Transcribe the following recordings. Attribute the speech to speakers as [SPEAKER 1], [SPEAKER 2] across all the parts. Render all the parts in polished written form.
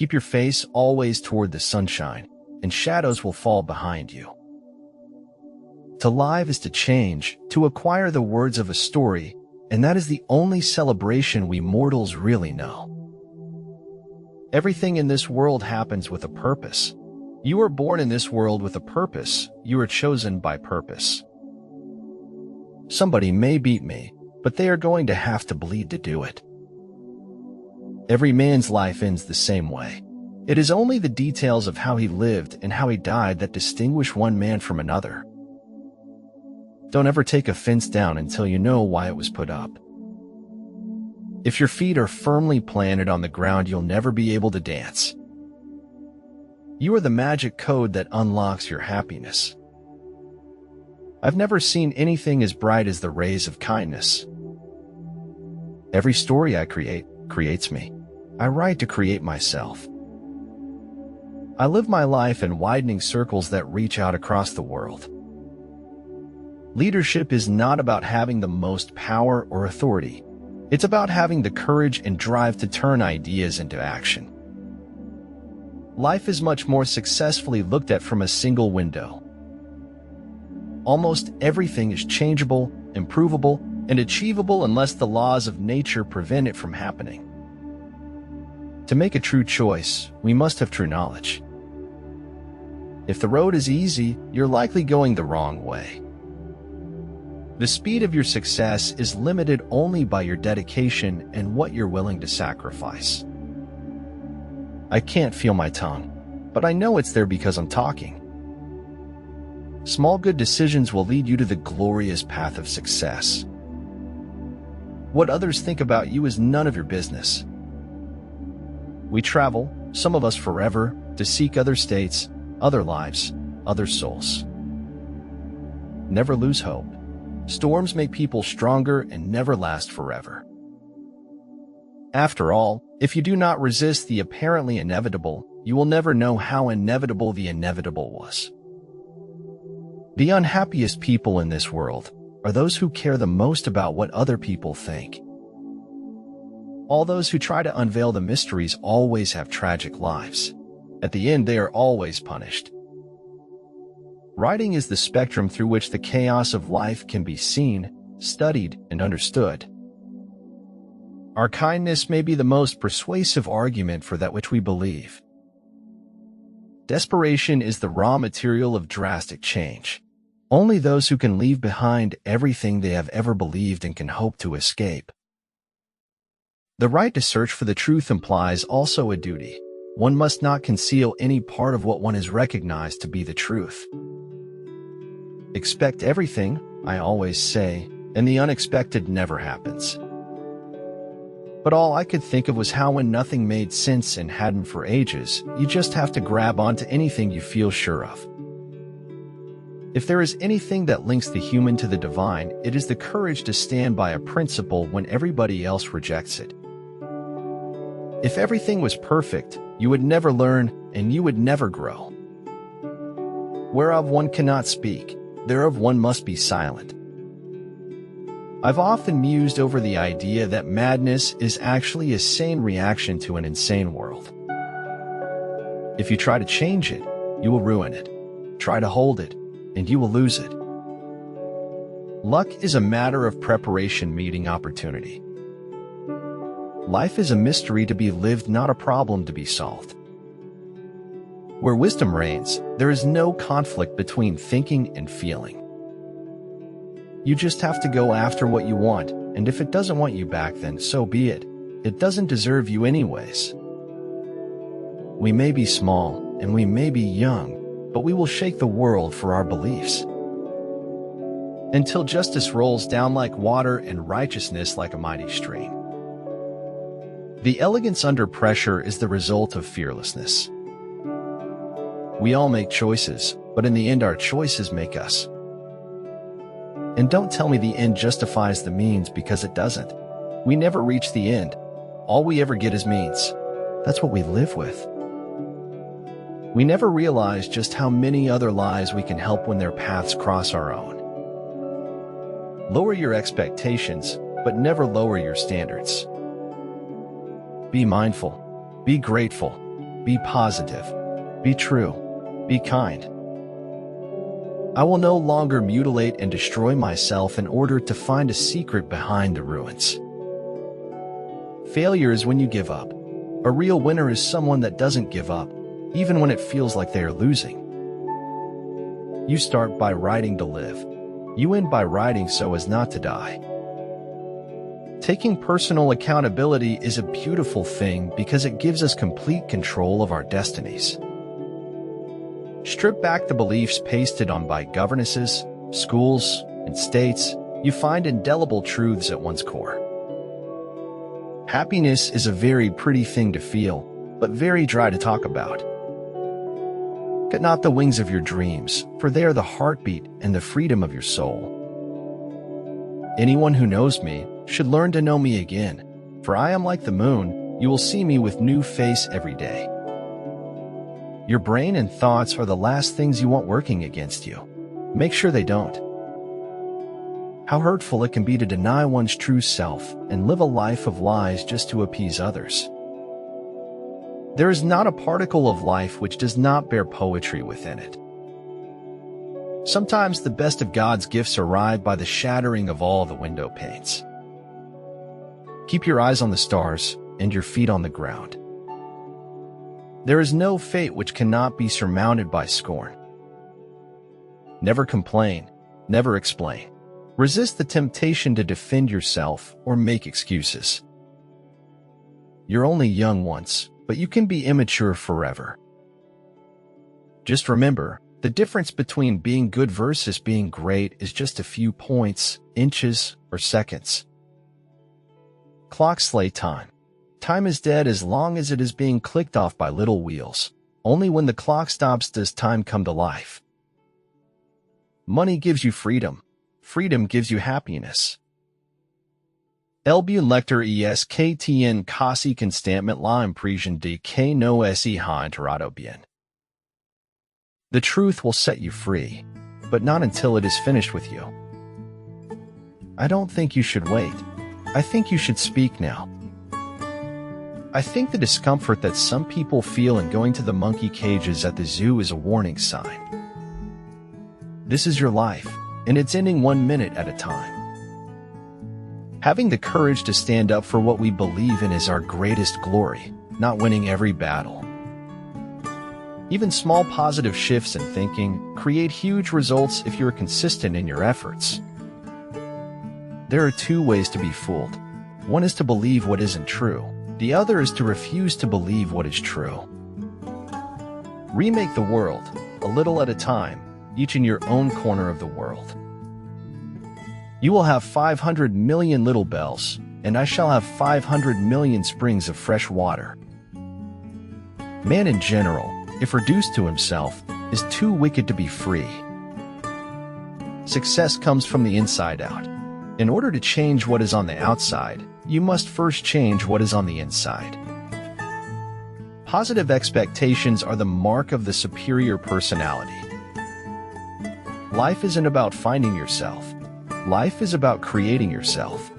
[SPEAKER 1] Keep your face always toward the sunshine, and shadows will fall behind you. To live is to change, to acquire the words of a story, and that is the only celebration we mortals really know. Everything in this world happens with a purpose. You were born in this world with a purpose. You are chosen by purpose. Somebody may beat me, but they are going to have to bleed to do it. Every man's life ends the same way. It is only the details of how he lived and how he died that distinguish one man from another. Don't ever take a fence down until you know why it was put up. If your feet are firmly planted on the ground, you'll never be able to dance. You are the magic code that unlocks your happiness. I've never seen anything as bright as the rays of kindness. Every story I create creates me. I write to create myself. I live my life in widening circles that reach out across the world. Leadership is not about having the most power or authority. It's about having the courage and drive to turn ideas into action. Life is much more successfully looked at from a single window. Almost everything is changeable, improvable, and achievable unless the laws of nature prevent it from happening. To make a true choice, we must have true knowledge. If the road is easy, you're likely going the wrong way. The speed of your success is limited only by your dedication and what you're willing to sacrifice. I can't feel my tongue, but I know it's there because I'm talking. Small good decisions will lead you to the glorious path of success. What others think about you is none of your business. We travel, some of us forever, to seek other states, other lives, other souls. Never lose hope. Storms make people stronger and never last forever. After all, if you do not resist the apparently inevitable, you will never know how inevitable the inevitable was. The unhappiest people in this world are those who care the most about what other people think. All those who try to unveil the mysteries always have tragic lives. At the end, they are always punished. Writing is the spectrum through which the chaos of life can be seen, studied, and understood. Our kindness may be the most persuasive argument for that which we believe. Desperation is the raw material of drastic change. Only those who can leave behind everything they have ever believed and can hope to escape. The right to search for the truth implies also a duty. One must not conceal any part of what one has recognized to be the truth. Expect everything, I always say, and the unexpected never happens. But all I could think of was how when nothing made sense and hadn't for ages, you just have to grab onto anything you feel sure of. If there is anything that links the human to the divine, it is the courage to stand by a principle when everybody else rejects it. If everything was perfect, you would never learn and you would never grow. Whereof one cannot speak, thereof one must be silent. I've often mused over the idea that madness is actually a sane reaction to an insane world. If you try to change it, you will ruin it. Try to hold it, and you will lose it. Luck is a matter of preparation meeting opportunity. Life is a mystery to be lived, not a problem to be solved. Where wisdom reigns, there is no conflict between thinking and feeling. You just have to go after what you want, and if it doesn't want you back, then so be it. It doesn't deserve you anyways. We may be small, and we may be young, but we will shake the world for our beliefs. Until justice rolls down like water and righteousness like a mighty stream. The elegance under pressure is the result of fearlessness. We all make choices, but in the end our choices make us. And don't tell me the end justifies the means, because it doesn't. We never reach the end. All we ever get is means. That's what we live with. We never realize just how many other lives we can help when their paths cross our own. Lower your expectations, but never lower your standards. Be mindful. Be grateful. Be positive. Be true. Be kind. I will no longer mutilate and destroy myself in order to find a secret behind the ruins. Failure is when you give up. A real winner is someone that doesn't give up, even when it feels like they are losing. You start by writing to live. You end by writing so as not to die. Taking personal accountability is a beautiful thing because it gives us complete control of our destinies. Strip back the beliefs pasted on by governances, schools, and states, you find indelible truths at one's core. Happiness is a very pretty thing to feel, but very dry to talk about. Cut not the wings of your dreams, for they are the heartbeat and the freedom of your soul. Anyone who knows me should learn to know me again, for I am like the moon, you will see me with new face every day. Your brain and thoughts are the last things you want working against you. Make sure they don't. How hurtful it can be to deny one's true self and live a life of lies just to appease others. There is not a particle of life which does not bear poetry within it. Sometimes the best of God's gifts arrive by the shattering of all the window panes. Keep your eyes on the stars and your feet on the ground. There is no fate which cannot be surmounted by scorn. Never complain, never explain. Resist the temptation to defend yourself or make excuses. You're only young once, but you can be immature forever. Just remember, the difference between being good versus being great is just a few points, inches, or seconds. Clocks slay time. Time is dead as long as it is being clicked off by little wheels. Only when the clock stops does time come to life. Money gives you freedom. Freedom gives you happiness. Elbun lector esktn casi constantment la impression de que no es ha enterado bien. The truth will set you free, but not until it is finished with you. I don't think you should wait. I think you should speak now. I think the discomfort that some people feel in going to the monkey cages at the zoo is a warning sign. This is your life, and it's ending 1 minute at a time. Having the courage to stand up for what we believe in is our greatest glory, not winning every battle. Even small positive shifts in thinking create huge results if you're consistent in your efforts. There are two ways to be fooled. One is to believe what isn't true. The other is to refuse to believe what is true. Remake the world, a little at a time, each in your own corner of the world. You will have 500 million little bells, and I shall have 500 million springs of fresh water. Man in general, if reduced to himself, is too wicked to be free. Success comes from the inside out. In order to change what is on the outside, you must first change what is on the inside. Positive expectations are the mark of the superior personality. Life isn't about finding yourself. Life is about creating yourself.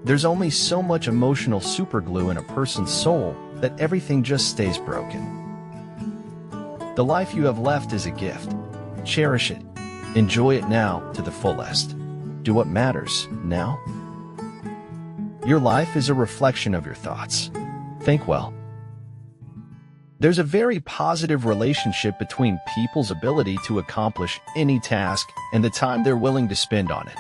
[SPEAKER 1] There's only so much emotional superglue in a person's soul that everything just stays broken. The life you have left is a gift. Cherish it. Enjoy it now to the fullest. Do what matters now. Your life is a reflection of your thoughts. Think well. There's a very positive relationship between people's ability to accomplish any task and the time they're willing to spend on it.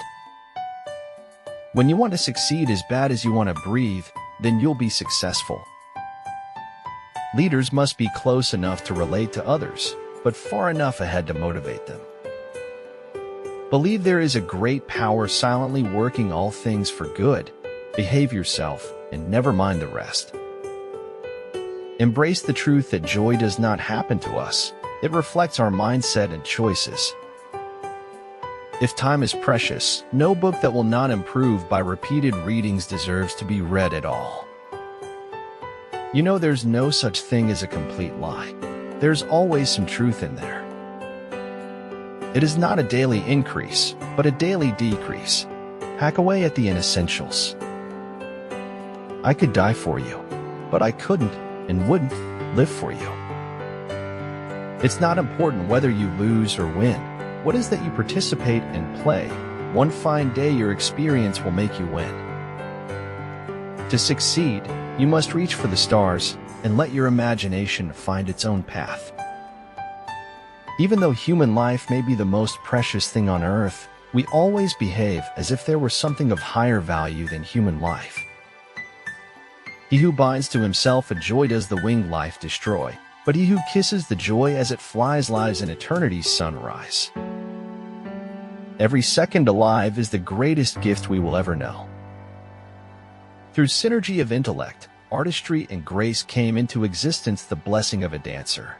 [SPEAKER 1] When you want to succeed as bad as you want to breathe, then you'll be successful. Leaders must be close enough to relate to others, but far enough ahead to motivate them. Believe there is a great power silently working all things for good. Behave yourself and never mind the rest. Embrace the truth that joy does not happen to us. It reflects our mindset and choices. If time is precious, no book that will not improve by repeated readings deserves to be read at all. You know, there's no such thing as a complete lie. There's always some truth in there. It is not a daily increase, but a daily decrease. Hack away at the inessentials. I could die for you, but I couldn't, and wouldn't live for you. It's not important whether you lose or win. What is that you participate and play? One fine day your experience will make you win. To succeed, you must reach for the stars and let your imagination find its own path. Even though human life may be the most precious thing on earth, we always behave as if there were something of higher value than human life. He who binds to himself a joy does the winged life destroy, but he who kisses the joy as it flies lives in eternity's sunrise. Every second alive is the greatest gift we will ever know. Through synergy of intellect, artistry, and grace came into existence the blessing of a dancer.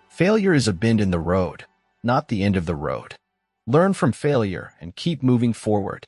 [SPEAKER 1] Failure is a bend in the road, not the end of the road. Learn from failure and keep moving forward.